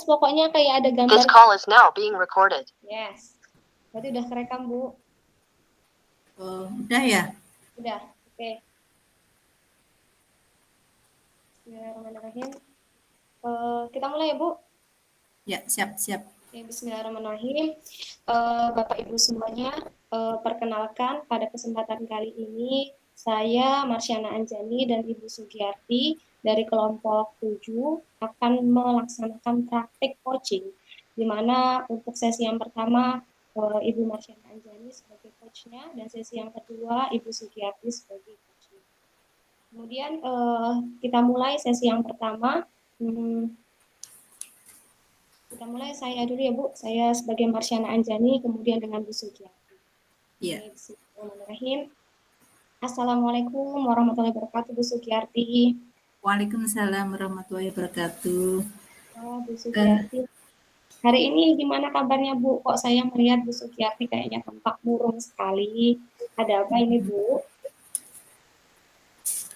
pokoknya kayak ada gambar. This call is now being recorded. Yes. Berarti udah kerekam, Bu? Udah ya? Udah, oke. Bismillahirrahmanirrahim. Kita mulai ya, Bu? Ya, siap. Oke, bismillahirrahmanirrahim. Bapak Ibu semuanya, perkenalkan pada kesempatan kali ini saya Marsyana Anjani dan Ibu Sugiyarti dari kelompok 7 akan melaksanakan praktik coaching, di mana untuk sesi yang pertama Ibu Marsyana Anjani sebagai coachnya dan sesi yang kedua Ibu Sugiyarti sebagai coachnya. Kemudian kita mulai sesi yang pertama. Kita mulai saya dulu ya, Bu. Saya sebagai Marsyana Anjani, kemudian dengan Bu Sugiyarti. Iya. Bismillahirrahmanirrahim. Assalamualaikum warahmatullahi wabarakatuh, Bu Sugiyarti. Waalaikumsalam warahmatullahi wabarakatuh. Bu Sugiyarti, hari ini gimana kabarnya, Bu? Kok saya melihat Bu Sugiyarti kayaknya tampak murung sekali. Ada apa ini, Bu?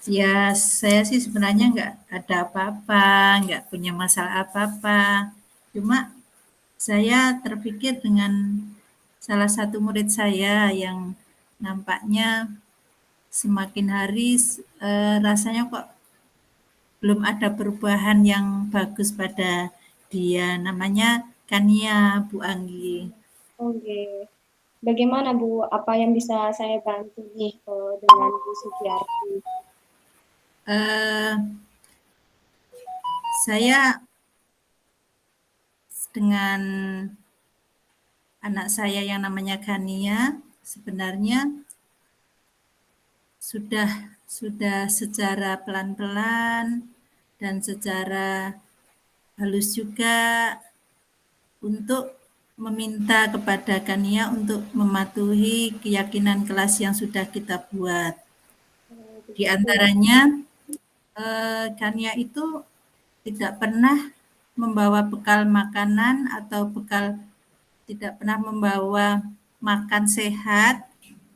Ya, saya sih sebenarnya nggak ada apa-apa, nggak punya masalah apa-apa. Cuma saya terpikir dengan salah satu murid saya yang nampaknya semakin hari rasanya kok belum ada perubahan yang bagus pada dia. Namanya Kania, Bu Anggi. Oke. Bagaimana, Bu? Apa yang bisa saya bantu nih dengan Bu Sugiyarti? Saya dengan anak saya yang namanya Kania sebenarnya sudah secara pelan-pelan dan secara halus juga untuk meminta kepada Kania untuk mematuhi keyakinan kelas yang sudah kita buat. Di antaranya Kania itu tidak pernah membawa bekal makanan atau tidak pernah membawa makan sehat,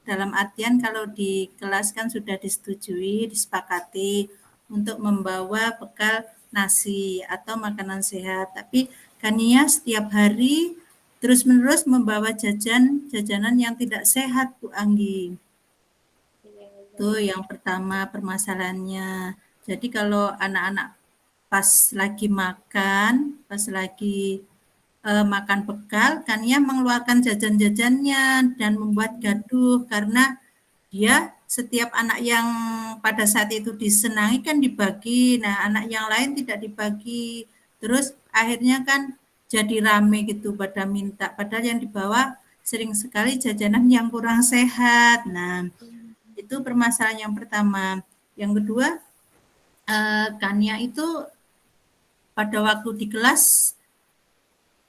dalam artian kalau di kelas kan sudah disetujui, disepakati untuk membawa bekal nasi atau makanan sehat. Tapi Kania setiap hari terus-menerus membawa jajanan yang tidak sehat, Bu Anggi. Itu yang pertama permasalahannya. Jadi kalau anak-anak pas lagi makan, pas lagi makan bekal, Kania mengeluarkan jajan-jajannya dan membuat gaduh karena dia setiap anak yang pada saat itu disenangi kan dibagi, nah anak yang lain tidak dibagi. Terus akhirnya kan jadi rame gitu pada minta, padahal yang dibawa sering sekali jajanan yang kurang sehat. Nah, itu permasalahan yang pertama. Yang kedua, Kania itu pada waktu di kelas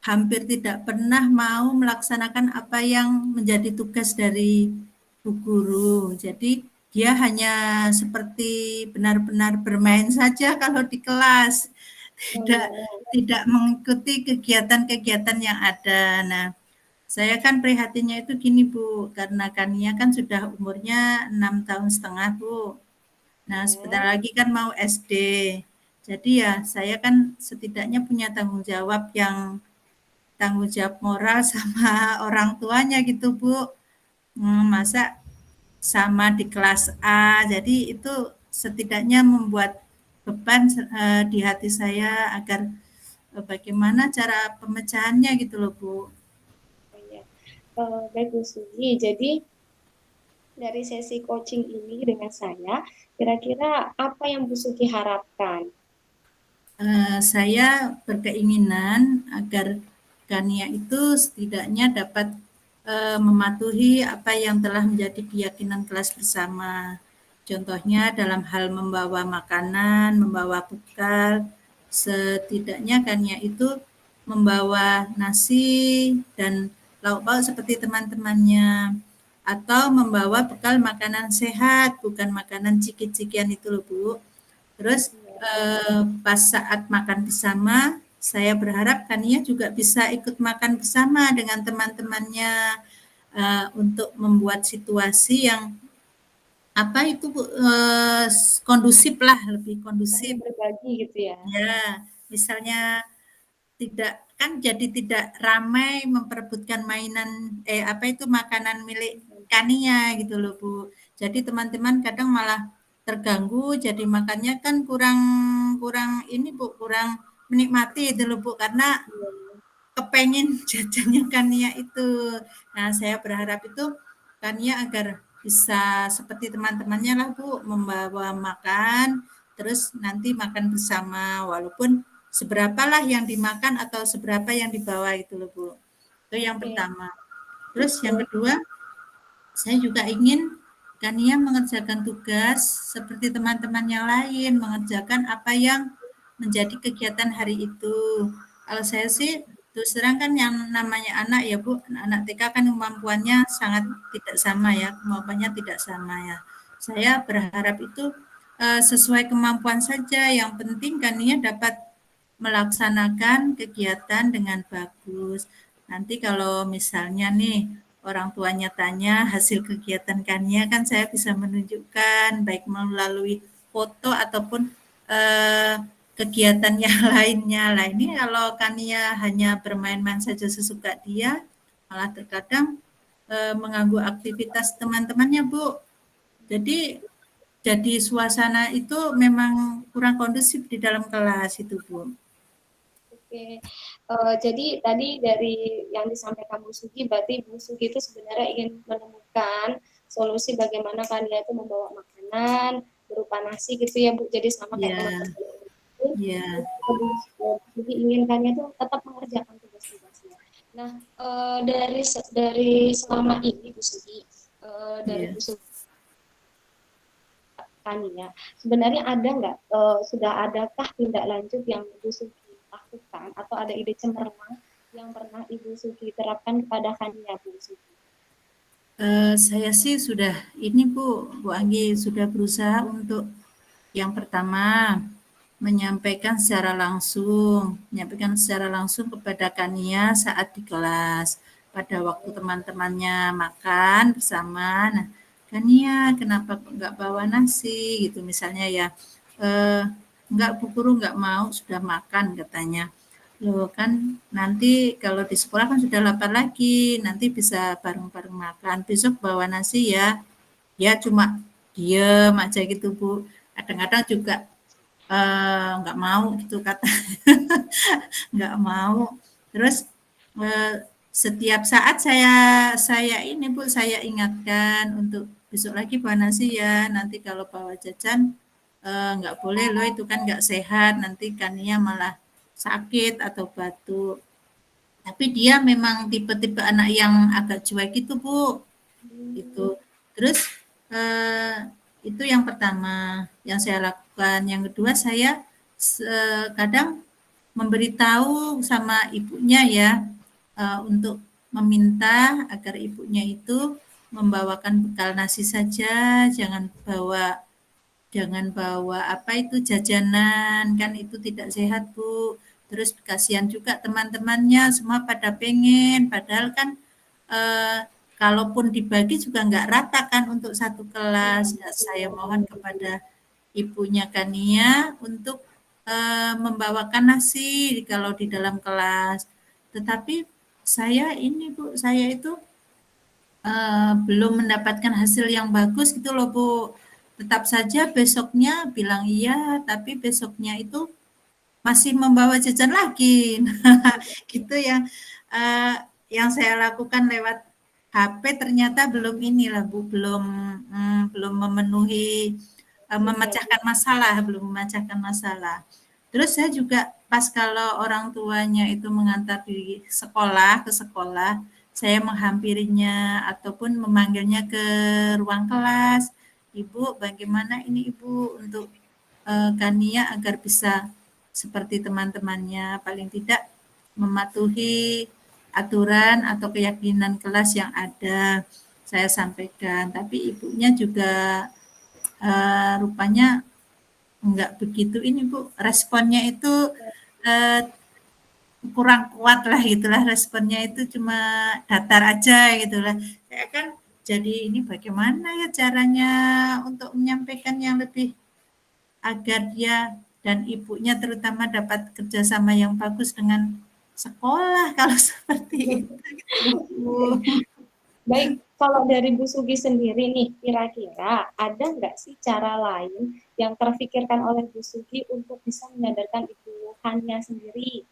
hampir tidak pernah mau melaksanakan apa yang menjadi tugas dari Bu Guru. Jadi dia hanya seperti benar-benar bermain saja kalau di kelas, tidak mengikuti kegiatan-kegiatan yang ada. Nah, saya kan prihatinnya itu gini Bu, karena Kania kan sudah umurnya 6,5 tahun Bu. Nah, sebentar lagi kan mau SD. Jadi ya saya kan setidaknya punya tanggung jawab moral sama orang tuanya gitu Bu. Masa sama di kelas A, jadi itu setidaknya membuat beban di hati saya agar bagaimana cara pemecahannya gitu loh Bu. Baik Bu Sugi, jadi dari sesi coaching ini dengan saya, kira-kira apa yang Bu Sugi harapkan? Saya berkeinginan agar Kania itu setidaknya dapat mematuhi apa yang telah menjadi keyakinan kelas bersama. Contohnya dalam hal membawa makanan, membawa bekal, setidaknya Kania itu membawa nasi dan lauk pauk seperti teman-temannya, atau membawa bekal makanan sehat, bukan makanan ciki-cikian itu loh Bu. Terus pas saat makan bersama, saya berharap Kania juga bisa ikut makan bersama dengan teman-temannya untuk membuat situasi yang kondusif lah, lebih kondusif. Berbagi gitu ya. Ya, misalnya tidak kan jadi tidak ramai memperebutkan mainan apa itu makanan milik Kania gitu loh Bu. Jadi teman-teman kadang malah terganggu jadi makannya kan kurang kurang ini Bu, kurang menikmati itu loh Bu karena kepengen jajannya Kania itu. Nah, saya berharap itu Kania agar bisa seperti teman-temannya lah Bu, membawa makan, terus nanti makan bersama, walaupun seberapa lah yang dimakan atau seberapa yang dibawa itu loh Bu. Itu yang Oke. pertama. Terus yang kedua, saya juga ingin Kania mengerjakan tugas seperti teman-teman yang lain, mengerjakan apa yang menjadi kegiatan hari itu. Kalau saya sih terus terang kan yang namanya anak ya Bu, anak TK kan kemampuannya sangat tidak sama ya, kemampuannya tidak sama ya. Saya berharap itu sesuai kemampuan saja. Yang penting Kania dapat melaksanakan kegiatan dengan bagus. Nanti kalau misalnya nih orang tuanya tanya hasil kegiatan Kania kan saya bisa menunjukkan baik melalui foto ataupun eh, kegiatan yang lainnya. Lah ini kalau Kania hanya bermain-main saja sesuka dia, malah terkadang mengganggu aktivitas teman-temannya, Bu. Jadi suasana itu memang kurang kondusif di dalam kelas itu, Bu. Oke, jadi tadi dari yang disampaikan Bu Sugi, berarti Bu Sugi itu sebenarnya ingin menemukan solusi bagaimana Kania itu membawa makanan berupa nasi gitu ya Bu, jadi sama kayak Iya, teman-teman itu. iya, Bu Sugi ingin Kania itu tetap mengerjakan tugas-tugasnya. Nah, dari selama ini Bu Sugi, dari iya. Bu Sugi Kania, sebenarnya ada nggak, sudah adakah tindak lanjut yang Bu Sugi lakukan atau ada ide cemerlang yang pernah Ibu Sugi terapkan kepada Kania, Bu Sugi? Saya sih sudah ini Bu Anggi sudah berusaha untuk yang pertama menyampaikan secara langsung kepada Kania saat di kelas pada waktu teman-temannya makan bersama. Nah, Kania kenapa nggak bawa nasi gitu misalnya ya, nggak Bu Guru nggak mau sudah makan katanya. Loh kan nanti kalau di sekolah kan sudah lapar lagi, nanti bisa bareng-bareng makan. Besok bawa nasi ya. Ya cuma diem aja gitu Bu. Kadang-kadang juga nggak mau gitu kata nggak mau. Terus setiap saat saya ini Bu, saya ingatkan untuk besok lagi bawa nasi ya. Nanti kalau bawa jajan nggak boleh loh itu kan nggak sehat. Nanti kannya malah sakit atau batuk. Tapi dia memang tipe-tipe anak yang agak cuek gitu Bu. Itu. Terus itu yang pertama yang saya lakukan. Yang kedua saya kadang memberitahu sama ibunya ya untuk meminta agar ibunya itu membawakan bekal nasi saja, jangan bawa apa itu jajanan kan itu tidak sehat Bu. Terus kasihan juga teman-temannya semua pada pengen padahal kan eh, kalaupun dibagi juga nggak rata kan untuk satu kelas. Nah, saya mohon kepada ibunya Kania untuk membawakan nasi kalau di dalam kelas. Tetapi saya ini Bu, saya itu belum mendapatkan hasil yang bagus gitu loh Bu. Tetap saja besoknya bilang iya, tapi besoknya itu masih membawa jajan lagi. Nah, gitu eee, yang saya lakukan lewat HP ternyata belum inilah Bu, belum memenuhi, memecahkan masalah, belum memecahkan masalah. Terus saya juga pas kalau orang tuanya itu mengantar di sekolah, ke sekolah, saya menghampirinya ataupun memanggilnya ke ruang kelas. "Ibu, bagaimana ini Ibu untuk, Kania agar bisa seperti teman-temannya, paling tidak mematuhi aturan atau keyakinan kelas yang ada." Saya sampaikan, tapi ibunya juga, rupanya enggak begitu ini Bu, responnya itu, eee, kurang kuat lah gitulah, responnya itu cuma datar aja gitulah. Saya kan jadi ini bagaimana ya caranya untuk menyampaikan yang lebih agar dia dan ibunya terutama dapat kerjasama yang bagus dengan sekolah kalau seperti itu gitu, Bu. Baik, kalau dari Bu Sugi sendiri nih, kira-kira ada nggak sih cara lain yang terfikirkan oleh Bu Sugi untuk bisa menyadarkan ibu Hania sendiri?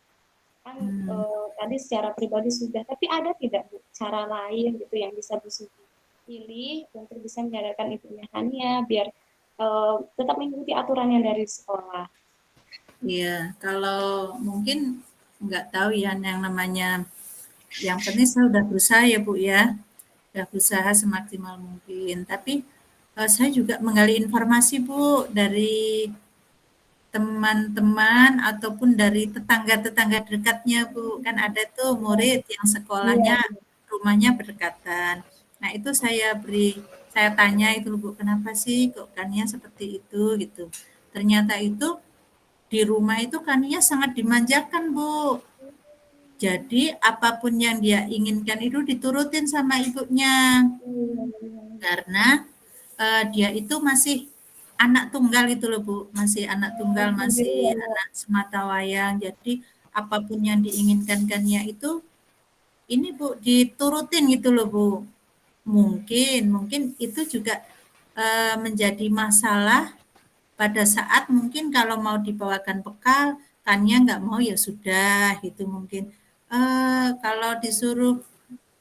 Kan Hmm. tadi secara pribadi sudah, tapi ada tidak Bu cara lain gitu yang bisa Bu Sugi pilih untuk bisa menyadarkan ibunya Hania biar tetap mengikuti aturan yang dari sekolah? Iya, kalau mungkin nggak tahu ya yang namanya, yang penting saya udah berusaha ya Bu ya, udah berusaha semaksimal mungkin. Tapi saya juga menggali informasi Bu dari teman-teman ataupun dari tetangga-tetangga dekatnya Bu. Kan ada tuh murid yang Iya, sekolahnya, rumahnya berdekatan. Nah itu saya tanya itu Bu, kenapa sih kok kannya seperti itu gitu. Ternyata itu di rumah itu kaninya sangat dimanjakan, Bu. Jadi apapun yang dia inginkan itu diturutin sama ibunya. Karena dia itu masih anak tunggal itu loh, Bu. Masih anak tunggal, masih alhamdulillah. anak sematawayang. Jadi apapun yang diinginkan kannya itu ini Bu diturutin gitu loh, Bu. Mungkin itu juga menjadi masalah pada saat mungkin kalau mau dibawakan bekal, kannya nggak mau ya sudah gitu mungkin. Kalau disuruh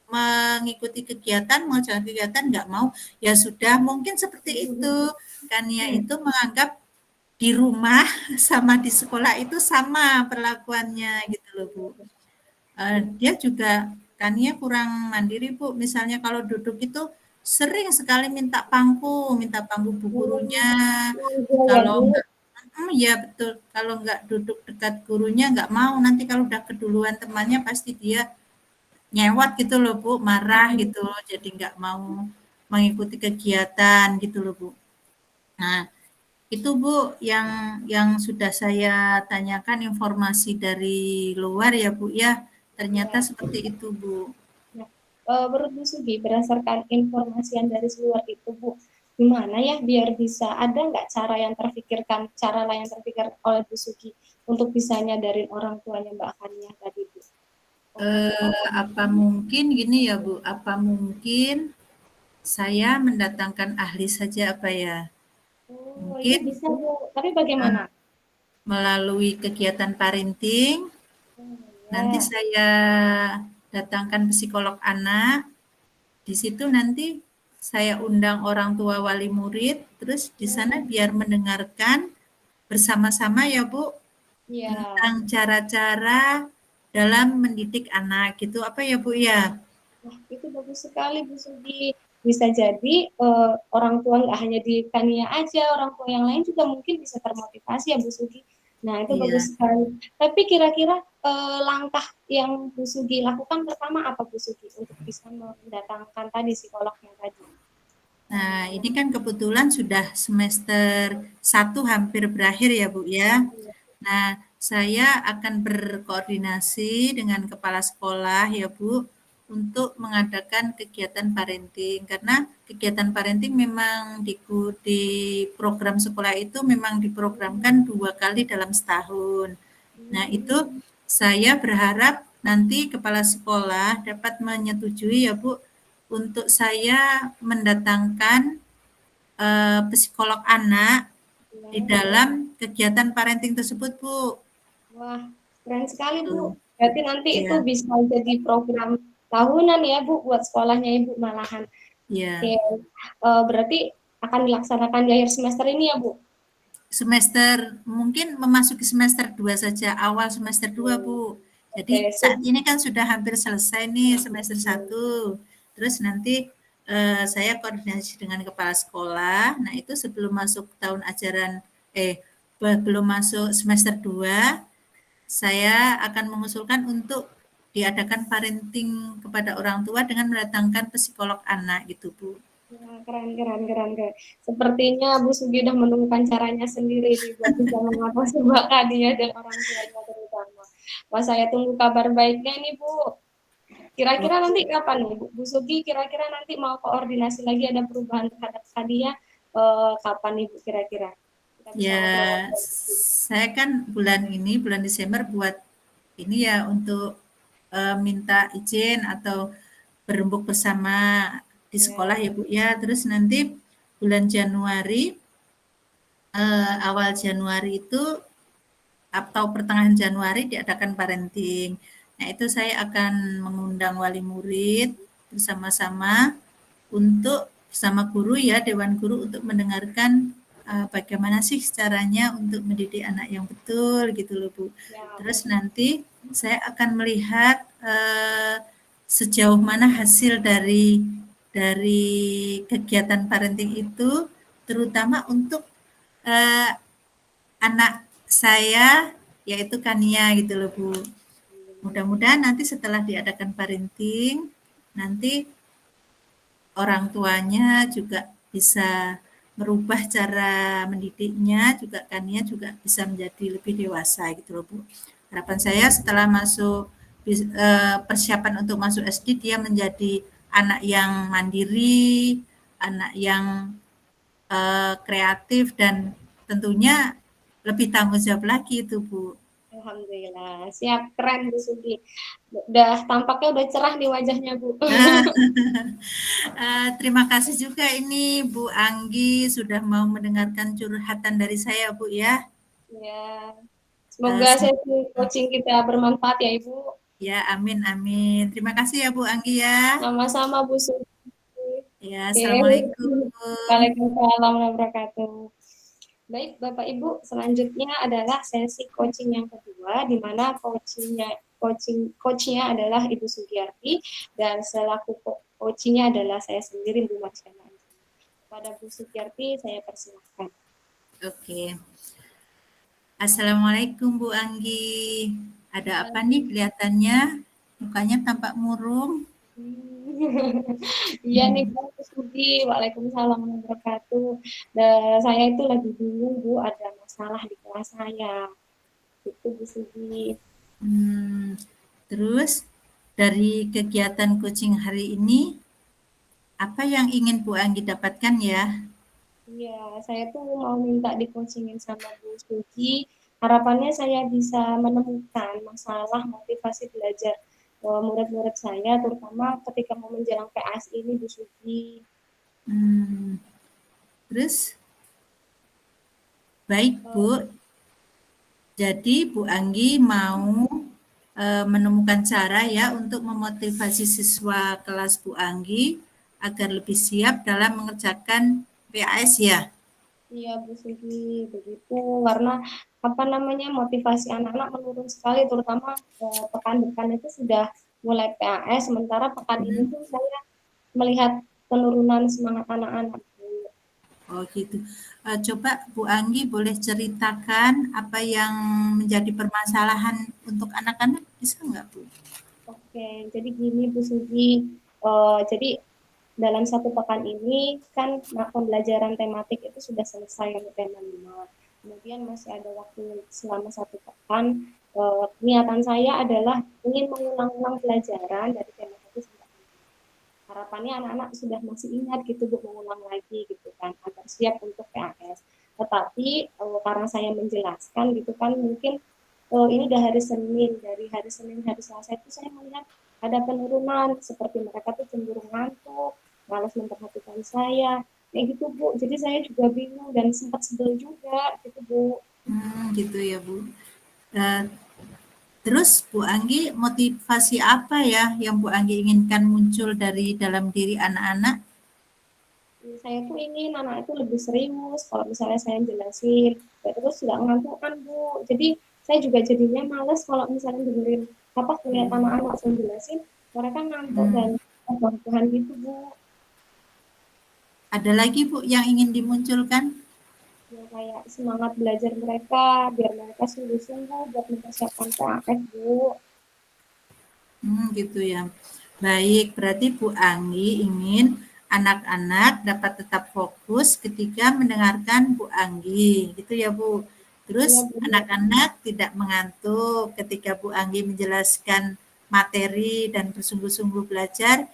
mengikuti kegiatan, mau jalan kegiatan nggak mau, ya sudah mungkin seperti itu. Kannya itu menganggap di rumah sama di sekolah itu sama perlakuannya gitu loh Bu. Dia juga kannya kurang mandiri Bu. Misalnya kalau duduk itu sering sekali minta pangku bu gurunya. Manja ya Kalau Bu. enggak, iya betul. Kalau enggak duduk dekat gurunya enggak mau. Nanti kalau udah keduluan temannya pasti dia nyewot gitu loh Bu, marah gitu loh. Jadi enggak mau mengikuti kegiatan gitu loh Bu. Nah, itu Bu yang sudah saya tanyakan informasi dari luar ya Bu ya. Ternyata Ya. seperti itu Bu. Nah, menurut Bu Sugi, berdasarkan informasi yang dari luar itu, Bu, gimana ya biar bisa, ada nggak cara yang terfikirkan, cara lain yang terpikir oleh Bu Sugi untuk bisa nyadarin orang tuanya Mbak Hania tadi, Bu? Apa mungkin gini ya Bu, apa mungkin saya mendatangkan ahli saja apa ya? Oh, itu Mungkin bisa, Bu. Tapi bagaimana? melalui kegiatan parenting, Oh, nanti ya. saya datangkan psikolog anak, di situ nanti saya undang orang tua wali murid, terus di sana biar mendengarkan bersama-sama ya Bu, Ya. tentang cara-cara dalam mendidik anak gitu, apa ya Bu ya? Wah, itu bagus sekali, Bu Sugi. Bisa jadi orang tua nggak hanya di Kania aja, orang tua yang lain juga mungkin bisa termotivasi ya, Bu Sugi. Nah, itu Iya. bagus sekali. Tapi kira-kira langkah yang Bu Sugi lakukan pertama apa, Bu Sugi, untuk bisa mendatangkan tadi psikolognya tadi? Nah, ini kan kebetulan sudah semester 1 hampir berakhir ya Bu ya. Nah, saya akan berkoordinasi dengan kepala sekolah ya Bu untuk mengadakan kegiatan parenting karena kegiatan parenting memang di program sekolah itu memang diprogramkan 2 kali dalam setahun. Nah, itu saya berharap nanti kepala sekolah dapat menyetujui ya Bu untuk saya mendatangkan psikolog anak di Ya. dalam kegiatan parenting tersebut Bu. Wah, keren sekali, Bu. Tuh. Berarti nanti itu Iya, bisa jadi program tahunan ya, Bu, buat sekolahnya Ibu malahan. Oke, iya. berarti akan dilaksanakan di akhir semester ini ya, Bu? Semester mungkin memasuki semester 2 saja, awal semester 2 Bu. Jadi Oke, saat ini kan sudah hampir selesai nih semester 1. Terus nanti saya koordinasi dengan kepala sekolah. Nah, itu sebelum masuk tahun ajaran belum masuk semester 2, saya akan mengusulkan untuk diadakan parenting kepada orang tua dengan mendatangkan psikolog anak gitu Bu. Wah, keren, keren, keren, keren. Sepertinya Bu Sugi udah menemukan caranya sendiri nih buat bisa mengatasi Mbak Kadia dan orang tuanya terutama. Wah, saya tunggu kabar baiknya nih, Bu. Kira-kira nanti kapan nih, Bu? Bu Sugi kira-kira nanti mau koordinasi lagi ada perubahan terhadap Kadia, kapan nih, Bu, kira-kira? Kita bisa Ya, ngobrol-ngobrol lagi. saya kan bulan Desember buat ini ya untuk minta izin atau berembuk bersama di sekolah ya Bu ya. Terus nanti bulan Januari, awal Januari itu atau pertengahan Januari diadakan parenting. Nah, itu saya akan mengundang wali murid bersama-sama untuk bersama guru ya, dewan guru untuk mendengarkan bagaimana sih caranya untuk mendidik anak yang betul gitu loh Bu. Ya, Terus nanti saya akan melihat sejauh mana hasil dari kegiatan parenting itu, terutama untuk eh, anak saya yaitu Kania gitu loh Bu. Mudah-mudahan nanti setelah diadakan parenting, nanti orang tuanya juga bisa merubah cara mendidiknya, juga Kania juga bisa menjadi lebih dewasa gitu loh Bu. Harapan saya setelah masuk persiapan untuk masuk SD dia menjadi anak yang mandiri, anak yang kreatif dan tentunya lebih tanggung jawab lagi itu Bu. alhamdulillah. Siap, keren Bu Sugi. Udah tampaknya udah cerah di wajahnya Bu. Terima kasih juga ini Bu Anggi sudah mau mendengarkan curhatan dari saya Bu ya. Ya, Eh, semoga sem- sesi coaching kita bermanfaat ya Ibu. ya amin amin. Terima kasih ya Bu Anggi ya. Sama-sama Bu Sugi. Ya Oke. assalamualaikum. Waalaikumsalam warahmatullahi wabarakatuh. Baik, Bapak Ibu, selanjutnya adalah sesi coaching yang kedua, di mana coachnya adalah Ibu Sugiyarti dan selaku coachnya adalah saya sendiri Bu Marsyana. Kepada Bu Sugiyarti saya persilahkan. Oke. Assalamualaikum Bu Anggi. Ada apa nih kelihatannya? Mukanya tampak murung. Iya nih Bu Sugi, Waalaikumsalam warahmatullahi wabarakatuh. Dan saya itu lagi bingung Bu, ada masalah di kelas saya. Itu Bu Sugi. Hmm, terus dari kegiatan coaching hari ini, apa yang ingin Bu Anggi dapatkan ya? Iya, saya tuh mau minta di-coachingin sama Bu Sugi. Harapannya saya bisa menemukan masalah motivasi belajar murid-murid saya, terutama ketika mau menjelang PAS ini, Bu Sugi. Hmm, terus baik Eh, Bu, jadi Bu Anggi mau menemukan cara ya untuk memotivasi siswa kelas Bu Anggi agar lebih siap dalam mengerjakan PAS ya. Iya, Bu Sugi, begitu. Karena apa namanya motivasi anak-anak menurun sekali, terutama pekan depan itu sudah mulai PAS, sementara pekan ini Hmm. tuh saya melihat penurunan semangat anak-anak. Oh gitu. Coba Bu Anggi boleh ceritakan apa yang menjadi permasalahan untuk anak-anak bisa nggak Bu? Oke, jadi gini Bu Sugi, jadi dalam satu pekan ini kan pembelajaran tematik itu sudah selesai untuk tema 5. Kemudian masih ada waktu selama satu pekan. Niatan saya adalah ingin mengulang-ulang pelajaran dari tema 1 sampai 5. Harapannya anak-anak sudah masih ingat gitu Bu, mengulang lagi gitu kan agar siap untuk PAS. Tetapi karena saya menjelaskan gitu kan mungkin ini udah hari Senin, dari hari Senin hari Selasa itu saya melihat ada penurunan seperti mereka tuh cenderung ngantuk, malas memperhatikan saya, kayak gitu Bu. Jadi saya juga bingung dan sempat sebel juga gitu Bu. Gitu ya Bu. Eh, Terus Bu Anggi motivasi apa ya yang Bu Anggi inginkan muncul dari dalam diri anak-anak? Saya tuh ingin anak itu lebih serius kalau misalnya saya jelasin, terus nggak ngantuk kan Bu. Jadi saya juga jadinya males kalau misalnya dengerin apa kuliah anak-anak saya jelasin, mereka ngantuk dan Hmm. Tuhan gitu Bu. Ada lagi Bu yang ingin dimunculkan? Ya kayak semangat belajar mereka biar mereka sungguh-sungguh buat mempersiapkan PAS Bu. Gitu ya. Baik, berarti Bu Anggi ingin anak-anak dapat tetap fokus ketika mendengarkan Bu Anggi, gitu ya Bu. Terus Iya benar. anak-anak tidak mengantuk ketika Bu Anggi menjelaskan materi dan bersungguh-sungguh belajar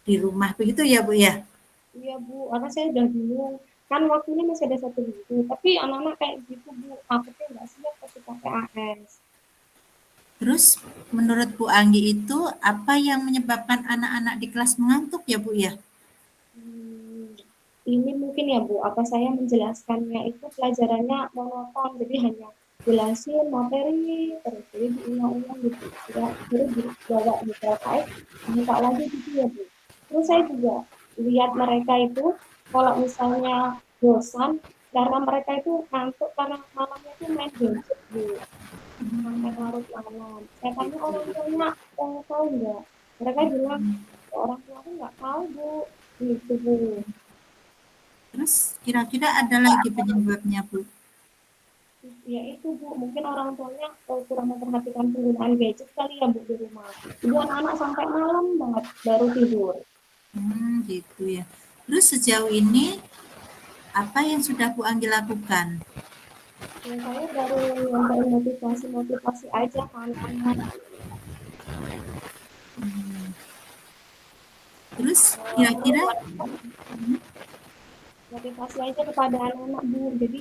di rumah, begitu ya Bu ya? Iya Bu, karena saya udah bingung. Kan waktunya masih ada 1 minggu, tapi anak-anak kayak gitu Bu, takutnya nggak siap ketika PAS. Terus menurut Bu Anggi itu apa yang menyebabkan anak-anak di kelas mengantuk ya Bu ya? Hmm, ini mungkin ya Bu, apa saya menjelaskannya itu pelajarannya monoton, jadi hanya jelasin materi terus, jadi diulang-ulang gitu. Jadi dijawab di PLKS, buka lagi gitu ya Bu. Terus saya juga lihat mereka itu, kalau misalnya bosan, karena mereka itu ngantuk karena malamnya itu main gadget Bu, sampai larut malam. Saya tanya orang tuanya, tahu nggak? Mereka bilang, orang tua aku nggak tahu Bu, gitu Bu. Terus kira-kira ada lagi penyebabnya Bu? Ya itu Bu, mungkin orang tuanya kurang memperhatikan penggunaan gadget kali ya Bu di rumah. Jadi anak-anak sampai malam banget baru tidur. Gitu ya. Terus sejauh ini apa yang sudah Bu Anggi lakukan? Ya, saya baru nyampein motivasi-motivasi aja ke anak-anak. Terus Terus kira-kira motivasi aja kepada anak-anak Bu. Jadi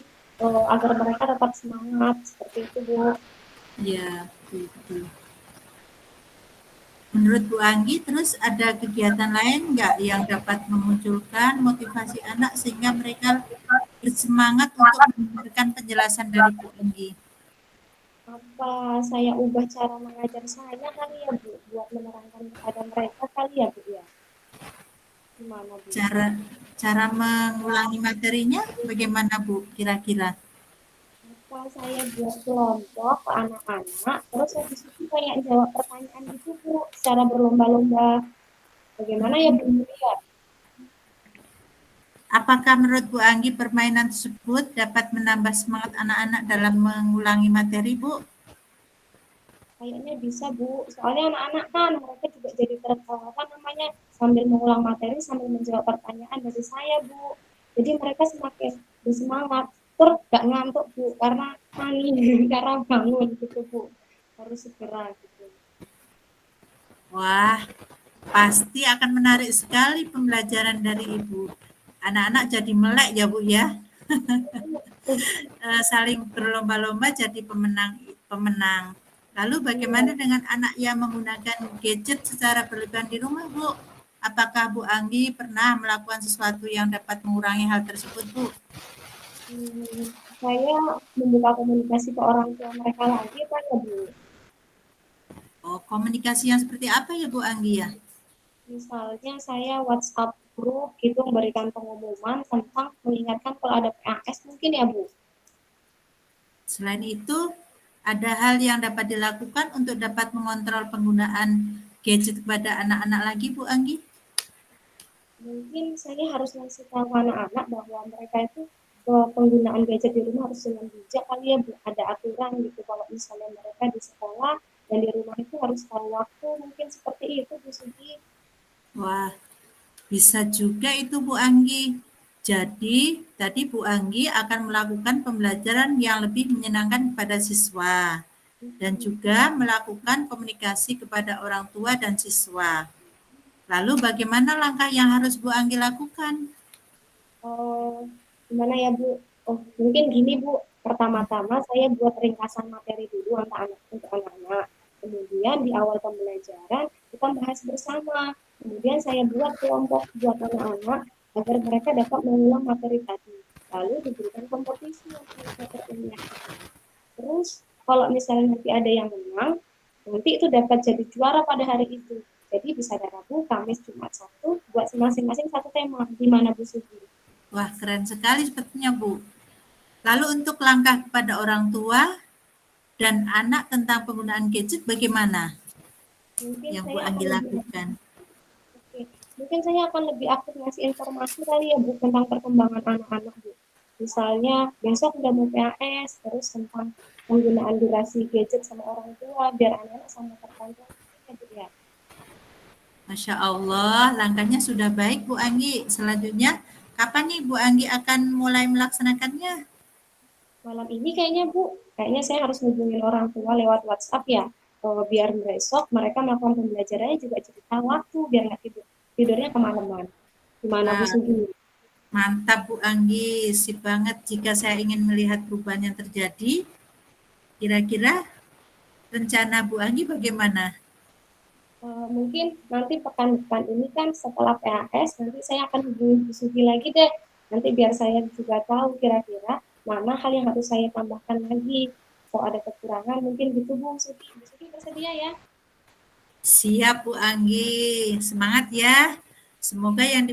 agar mereka tetap semangat seperti itu Bu. ya betul. Menurut Bu Anggi, terus ada kegiatan lain nggak yang dapat memunculkan motivasi anak sehingga mereka bersemangat untuk mendengarkan penjelasan dari Bu Anggi? Apa saya ubah cara mengajar saya kali ya Bu, buat menerangkan kepada mereka kali ya Bu ya. Gimana Bu? Cara cara mengulangi materinya bagaimana Bu kira-kira? Apa saya buat kelompok ke anak-anak, terus habis itu kayak jawab pertanyaan gitu Bu, secara berlomba-lomba. Bagaimana ya Bu ya? Apakah menurut Bu Anggi permainan tersebut dapat menambah semangat anak-anak dalam mengulangi materi Bu? Kayaknya bisa Bu, soalnya anak-anak kan mereka juga jadi apa namanya, sambil mengulang materi sambil menjawab pertanyaan dari saya Bu. Jadi mereka semakin bersemangat, terus gak ngantuk Bu, karena panik, karena bangun gitu Bu. Harus segera gitu. Wah, pasti akan menarik sekali pembelajaran dari Ibu. Anak-anak jadi melek ya Bu ya. Saling berlomba-lomba jadi pemenang. Lalu bagaimana Iya. dengan anak yang menggunakan gadget secara berlebihan di rumah, Bu? Apakah Bu Anggi pernah melakukan sesuatu yang dapat mengurangi hal tersebut, Bu? Saya membuka komunikasi ke orang tua mereka lagi, Pak ya Bu. Oh, komunikasi yang seperti apa ya, Bu Anggi ya? Misalnya saya WhatsApp grup gitu memberikan pengumuman tentang mengingatkan kalau ada PAS mungkin ya Bu. Selain itu, ada hal yang dapat dilakukan untuk dapat mengontrol penggunaan gadget kepada anak-anak lagi, Bu Anggi? Mungkin saya harus ngasih tahu anak-anak bahwa mereka itu penggunaan gadget di rumah harus dengan bijak kali ya Bu. Ada aturan gitu kalau misalnya mereka di sekolah dan di rumah itu harus tahu waktu, mungkin seperti itu Bu Sugi. Wah, bisa juga itu Bu Anggi. Jadi, tadi Bu Anggi akan melakukan pembelajaran yang lebih menyenangkan kepada siswa dan juga melakukan komunikasi kepada orang tua dan siswa. Lalu bagaimana langkah yang harus Bu Anggi lakukan? Oh, gimana ya Bu? Oh, mungkin gini Bu. Pertama-tama saya buat ringkasan materi dulu untuk anak-anak. Kemudian di awal pembelajaran kita bahas bersama. Kemudian saya buat kelompok buat anak-anak agar mereka dapat mengulang materi tadi. Lalu diberikan kompetisi untuk materinya. Terus kalau misalnya nanti ada yang menang, nanti itu dapat jadi juara pada hari itu. Jadi bisa ada Rabu, Kamis, Jumat, Sabtu, buat masing-masing satu tema. Gimana Bu Sugi? Wah, keren sekali sepertinya Bu. Lalu untuk langkah kepada orang tua dan anak tentang penggunaan gadget bagaimana Mungkin yang Bu saya akan Anggi lebih lakukan? oke. Mungkin saya akan lebih aktif ngasih informasi kali ya Bu tentang perkembangan anak-anak Bu. Misalnya besok udah mau PAS, terus tentang penggunaan durasi gadget sama orang tua biar anak-anak sama terkontrol ya Bu ya. Masya Allah, langkahnya sudah baik Bu Anggi. Selanjutnya, kapan nih Bu Anggi akan mulai melaksanakannya? Malam ini kayaknya Bu, kayaknya saya harus hubungin orang tua lewat WhatsApp ya. Biar besok mereka melakukan pembelajarannya juga cerita waktu biar nggak tidurnya kemalaman. Gimana Bu Wah, Sugi? mantap Bu Anggi, sip banget jika saya ingin melihat perubahan yang terjadi. Kira-kira rencana Bu Anggi bagaimana? Mungkin nanti pekan depan ini kan setelah PAS, nanti saya akan hubungi Bu Sugi lagi deh. Nanti biar saya juga tahu kira-kira mana hal yang harus saya tambahkan lagi. Kalau ada kekurangan, mungkin gitu Bu Sugi. Bu Sugi bersedia ya? Siap Bu Anggi, semangat ya. Semoga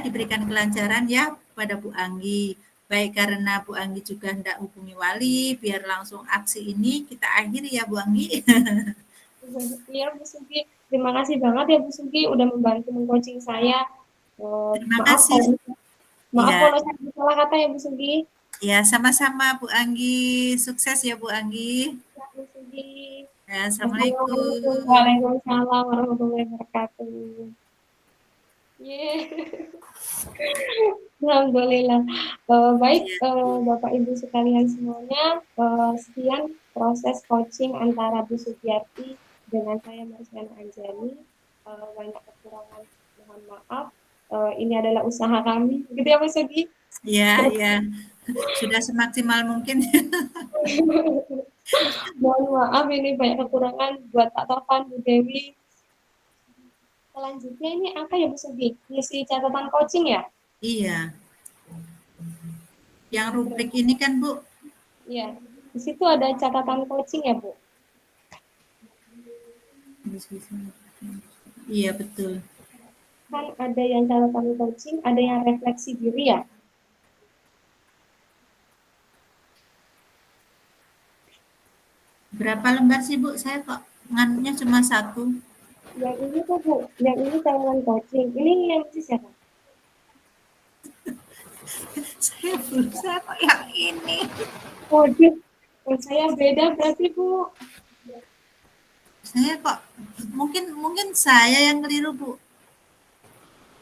diberikan kelancaran ya pada Bu Anggi. Baik karena Bu Anggi juga hendak hubungi wali, biar langsung aksi ini kita akhiri ya Bu Anggi. Iya Bu Sugi. Terima kasih banget ya Bu Sugi udah membantu mengcoaching saya. Terima Maaf kasih. kalau maaf Ya, kalau saya salah kata ya Bu Sugi. ya sama-sama Bu Anggi. Sukses ya Bu Anggi. Ya, Bu Sugi. Ya, Assalamualaikum. Assalamualaikum. Waalaikumsalam warahmatullahi wabarakatuh. Yeah. Alhamdulillah. Baik, Ya, Bapak Ibu sekalian semuanya, sekian proses coaching antara Bu Sugiyarti dengan saya Marsiana Anjani. Banyak kekurangan, mohon maaf. Ini adalah usaha kami, gitu ya Bu Sugi. ya, ya. Sudah semaksimal mungkin. Mohon maaf ini banyak kekurangan buat Pak Tovan, Bu Dewi. Selanjutnya ini apa ya Bu Sugi? Ngisi catatan coaching ya? Iya. Yang rubrik ini kan Bu. Iya. Di situ ada catatan coaching ya Bu? Iya betul. Kan ada yang catatan coaching, ada yang refleksi diri ya. Berapa lembar sih Bu? Saya kok nganunya cuma satu. Yang ini tuh Bu, yang ini catatan coaching. Ini yang isi siapa? Saya kok yang ini. Waduh, saya beda berarti Bu. Saya kok mungkin saya yang keliru Bu.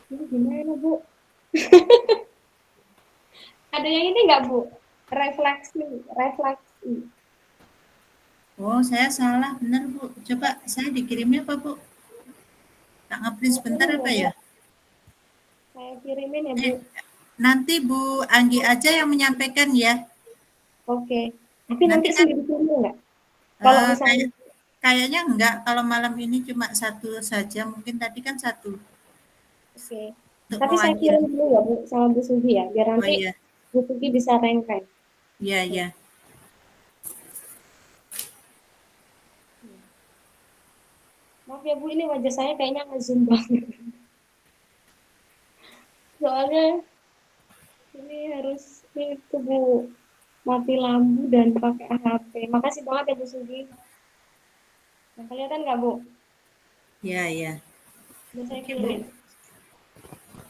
Ini gimana Bu? Ada yang ini nggak Bu? Refleksi, refleksi. Oh saya salah benar Bu. Coba saya dikirimnya apa Bu? Tak ngeprint sebentar apa ya? Saya kirimin ya Bu. Nanti Bu Anggi aja yang menyampaikan ya. Oke. Tapi nanti Nanti kan sudah dikirim nggak? Kalau misalnya, kayaknya enggak. Kalau malam ini cuma satu saja. Mungkin tadi kan satu oke. untuk Tapi saya mewakili. kirim dulu ya Bu sama Bu Sugi ya, biar Oh nanti iya, Bu Sugi bisa rank-rank. iya, iya. Maaf ya Bu, ini wajah saya kayaknya nge-zoom banget. Soalnya ini harus itu Bu, mati lampu dan pakai HP. Makasih banget ya Bu Sugi. Nah, kelihatan nggak Bu? Iya, iya. Udah saya Oke, Bu. kirim.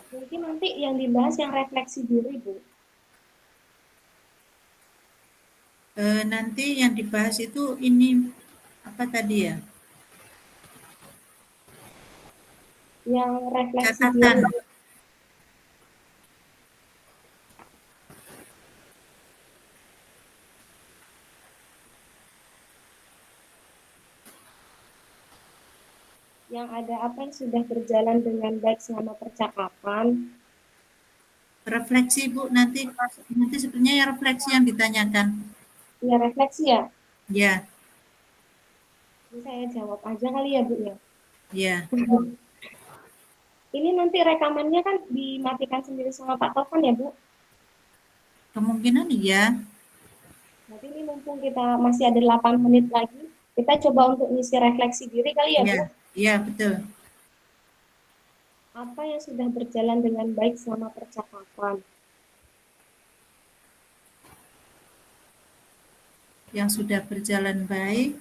Mungkin nanti yang dibahas yang refleksi diri Bu. Nanti yang dibahas itu ini apa tadi ya? Yang refleksi Catatan. diri. Yang ada apa yang sudah berjalan dengan baik selama percakapan. Refleksi, Bu. Nanti sebenarnya ya refleksi yang ditanyakan. Ya refleksi ya. Ya, Ini saya jawab aja kali ya Bu ya. ya. Ini nanti rekamannya kan dimatikan sendiri sama Pak Tovan ya Bu. Kemungkinan iya. Berarti ini mumpung kita masih ada 8 menit lagi, kita coba untuk ngisi refleksi diri kali ya Bu. Iya, iya betul. Apa yang sudah berjalan dengan baik selama percakapan? Yang sudah berjalan baik.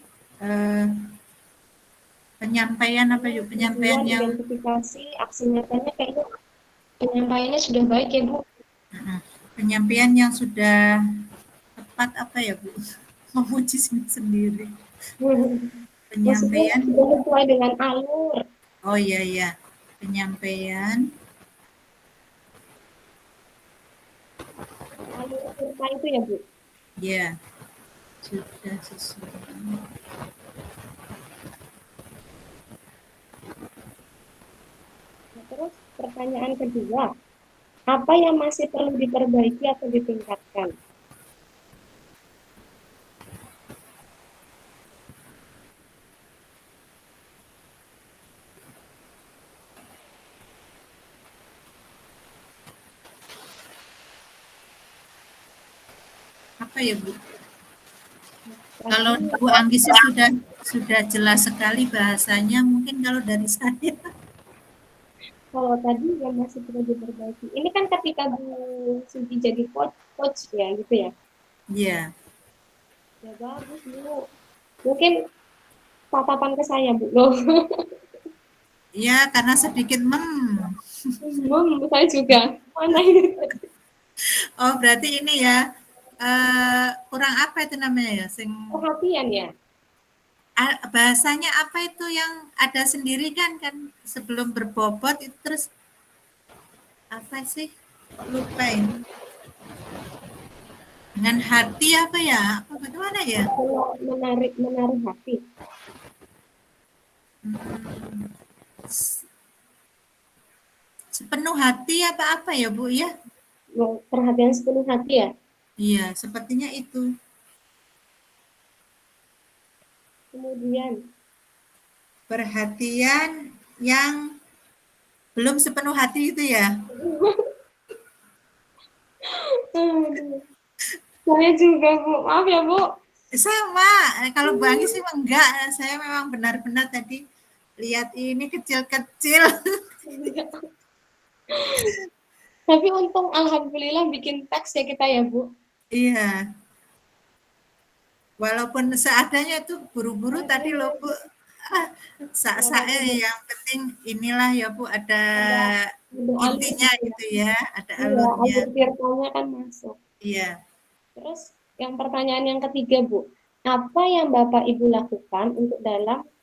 Penyampaian apa yuk? Penyampaian Tujuan yang identifikasi aksi nyatanya kayaknya penyampaiannya sudah baik ya Bu. penyampaian yang sudah tepat apa ya Bu? Memuji sendiri. Maksudnya Penyampaian. sudah sesuai dengan alur. Oh iya iya. Penyampaian. Alur cerita itu ya Bu. Ya. Sudah sesuai. Nah, terus pertanyaan kedua, apa yang masih perlu diperbaiki atau ditingkatkan? apa ya Bu? Tadi Kalau Bu Anggi sih sudah jelas sekali bahasanya. Mungkin kalau dari saya, kalau tadi yang masih perlu diperbaiki. Ini kan ketika Bu Sugi jadi coach ya gitu ya. ya, Ya bagus Bu. Mungkin tatapan ke saya Bu. Loh. ya karena sedikit Saya juga. Mana ini? Oh berarti ini ya kurang apa itu namanya ya? Perhatian ya. Bahasanya apa itu yang ada sendiri kan sebelum berbobot itu terus apa sih? Lupa ini. Dengan hati apa ya? Apa bagaimana ya? Kalau menarik hati. Hmm, sepenuh hati apa ya Bu ya? Perhatian sepenuh hati ya. Iya, sepertinya itu. Kemudian Perhatian yang belum sepenuh hati itu ya. aduh, saya juga Bu. Maaf ya Bu. Sama, kalau Bu Anggi sih enggak, saya memang benar-benar tadi lihat ini kecil-kecil. Tapi untung alhamdulillah bikin teks ya kita ya Bu. Iya, walaupun seadanya itu buru-buru tadi loh Bu. Ah, Ada yang penting inilah ya Bu ada alur intinya gitu ya. gitu ya, ada Iya, alurnya. alur ceritanya kan masuk. Iya. Terus yang pertanyaan yang ketiga Bu, apa yang Bapak Ibu lakukan untuk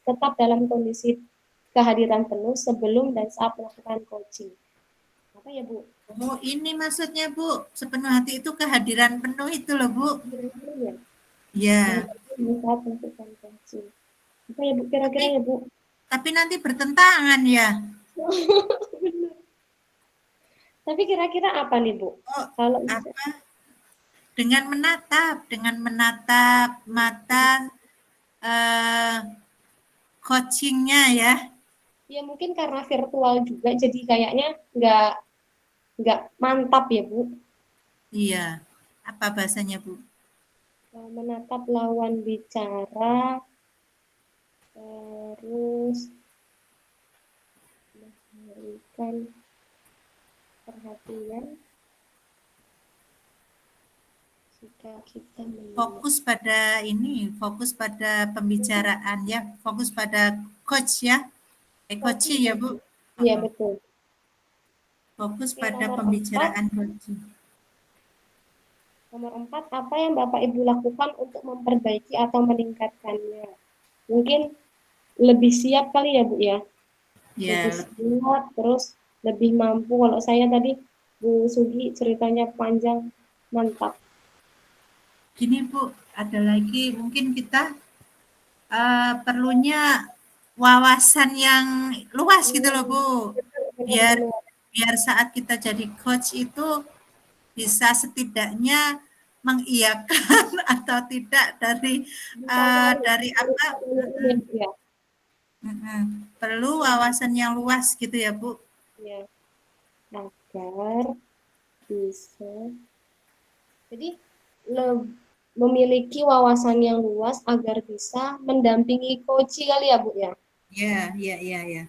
tetap dalam kondisi kehadiran penuh sebelum dan saat melakukan coaching? Apa ya Bu? Oh ini maksudnya Bu, sepenuh hati itu kehadiran penuh itu loh Bu. Kehadiran penuh ya. Dan Ya, saat melakukan coaching. Apa ya Bu kira-kira tapi ya Bu? tapi nanti bertentangan ya. Benar. Tapi kira-kira apa nih Bu? Oh, Kalau apa? Dengan menatap mata eh, coachingnya ya. ya mungkin karena virtual juga jadi kayaknya nggak mantap ya Bu. Iya. Apa bahasanya Bu? Menatap lawan bicara terus memberikan perhatian jika kita mendengar. Fokus pada pembicaraan ya, fokus pada coach ya. Coaching ya Bu. Iya Uh-uh. betul. Fokus Oke, pada pembicaraan coaching. nomor 4, apa yang Bapak Ibu lakukan untuk memperbaiki atau meningkatkannya? Mungkin lebih siap kali ya Bu ya. Lebih Ya, siap, terus lebih mampu. Kalau saya tadi Bu Sugi ceritanya panjang, mantap. gini Bu, ada lagi mungkin kita perlunya wawasan yang luas gitu loh Bu. Biar Benar-benar. biar saat kita jadi coach itu bisa setidaknya mengiyakan atau tidak Bisa tahu dari apa. ini Mm-mm, ya. mm-mm. Perlu wawasan yang luas gitu ya Bu. Ya, agar bisa. Jadi memiliki wawasan yang luas agar bisa mendampingi coach kali ya Bu ya. Ya, ya, ya, ya.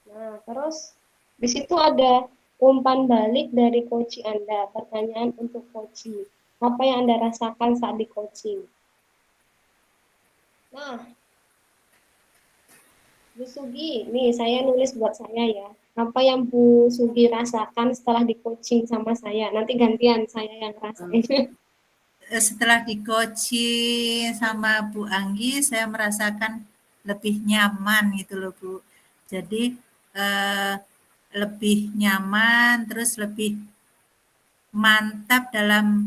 Nah, terus di situ ada umpan balik dari coach Anda. Pertanyaan untuk coach. Apa yang Anda rasakan saat di coaching? Nah, Bu Sugi, nih saya nulis buat saya ya. Apa yang Bu Sugi rasakan setelah di coaching sama saya? Nanti gantian saya yang rasain. Setelah di coaching sama Bu Anggi, saya merasakan lebih nyaman gitu loh Bu. Jadi eh, lebih nyaman, terus lebih mantap dalam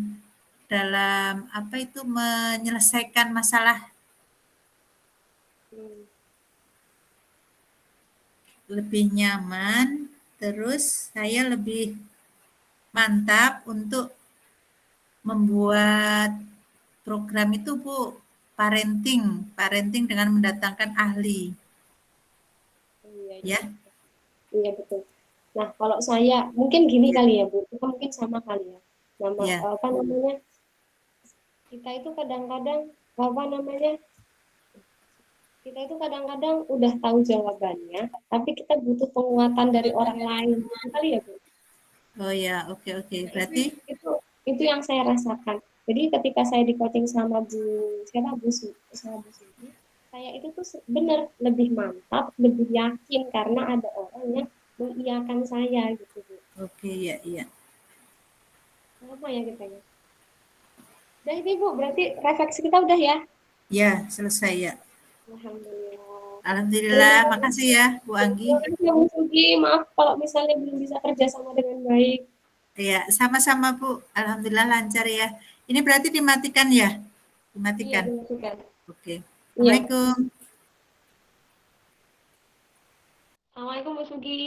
dalam apa itu menyelesaikan masalah, Hmm. lebih nyaman, terus saya lebih mantap untuk membuat program itu Bu, parenting dengan mendatangkan ahli Iya, iya. ya. Iya, betul. Nah, kalau saya mungkin gini kali ya, Bu. Kita mungkin sama kali ya. Ya, Apa namanya? Kita itu kadang-kadang apa namanya? Kita itu kadang-kadang udah tahu jawabannya, tapi kita butuh penguatan dari orang lain. Gitu kali ya, Bu. oh ya, oke oke. Nah, Berarti itu yang saya rasakan. Jadi ketika saya di coaching sama sama Bu Sugi, saya itu tuh benar lebih mantap, lebih yakin karena ada orang yang mengiyakan saya gitu, Bu. oke ya iya. Apa ya kita ya? Udah ini Bu, berarti refleksi kita udah ya? Ya, selesai ya. Alhamdulillah. Alhamdulillah, Terima makasih ya Bu Anggi. kasih ya Bu Sugi. Maaf kalau misalnya belum bisa kerja sama dengan baik. Ya, sama-sama Bu. Alhamdulillah lancar ya. Ini berarti dimatikan ya? Iya, Dimatikan. dimasukkan. Oke. Iya. Assalamualaikum. Assalamualaikum Bu Sugi.